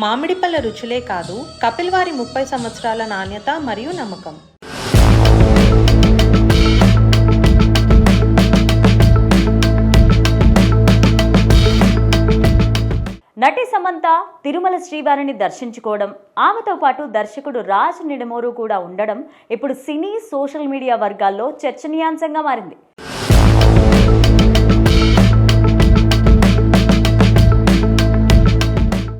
మామిడిపళ్ళ రుచులే కాదు, కపిల్ వారి 30 సంవత్సరాల నాణ్యత మరియు నమ్మకం. నటి సమంత తిరుమల శ్రీవారిని దర్శించుకోవడం, ఆమెతో పాటు దర్శకుడు రాజ్ నిడమోరు కూడా ఉండడం ఇప్పుడు సినీ సోషల్ మీడియా వర్గాల్లో చర్చనీయాంశంగా మారింది.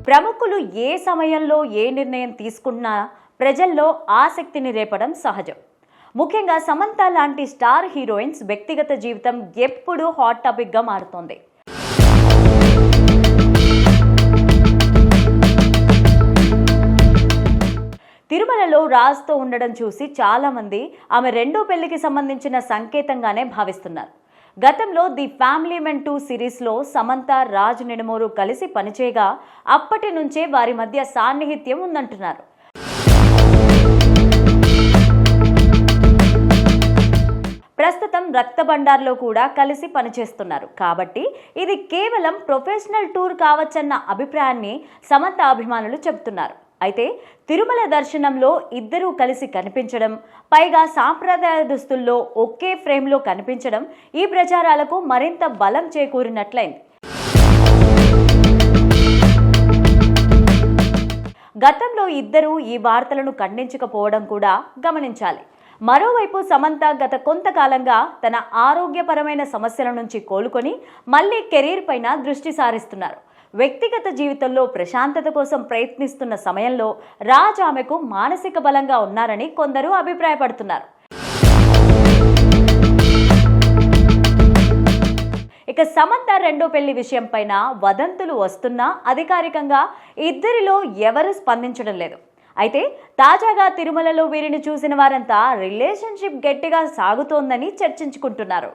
ప్రముఖులు ఏ సమయంలో ఏ నిర్ణయం తీసుకున్నా ప్రజల్లో ఆసక్తిని రేపడం సహజం. ముఖ్యంగా సమంత లాంటి స్టార్ హీరోయిన్స్ వ్యక్తిగత జీవితం ఎప్పుడూ హాట్ టాపిక్గా మారుతోంది. తిరుమలలో రాజ్తో ఉండడం చూసి చాలామంది ఆమె రెండో పెళ్లికి సంబంధించిన సంకేతంగానే భావిస్తున్నారు. గతంలో ది ఫ్యామిలీ మెన్ 2 సిరీస్లో సమంత రాజ్ నిడమోరు కలిసి పనిచేయగా అప్పటి నుంచే వారి మధ్య సాన్నిహిత్యం ఉందంటున్నారు. ప్రస్తుతం రక్తబండార్లో కూడా కలిసి పనిచేస్తున్నారు. కాబట్టి ఇది కేవలం ప్రొఫెషనల్ టూర్ కావచ్చన్న అభిప్రాయాన్ని సమంత అభిమానులు చెబుతున్నారు. అయితే తిరుమల దర్శనంలో ఇద్దరూ కలిసి కనిపించడం, పైగా సాంప్రదాయ దుస్తుల్లో ఒకే ఫ్రేమ్లో కనిపించడం ఈ ప్రచారాలకు మరింత బలం చేకూరినట్లయింది. గతంలో ఇద్దరూ ఈ వార్తలను ఖండించకపోవడం కూడా గమనించాలి. మరోవైపు సమంత గత కొంతకాలంగా తన ఆరోగ్యపరమైన సమస్యల నుంచి కోలుకొని మళ్లీ కెరీర్ పైన దృష్టి సారిస్తున్నారు. వ్యక్తిగత జీవితంలో ప్రశాంతత కోసం ప్రయత్నిస్తున్న సమయంలో రాజ్ ఆమెకు మానసిక బలంగా ఉన్నారని కొందరు అభిప్రాయపడుతున్నారు. ఇక సమంత రెండో పెళ్లి విషయం పైన వదంతులు వస్తున్నా అధికారికంగా ఇద్దరిలో ఎవరు స్పందించడం లేదు. అయితే తాజాగా తిరుమలలో వీరిని చూసిన వారంతా రిలేషన్షిప్ గట్టిగా సాగుతోందని చర్చించుకుంటున్నారు.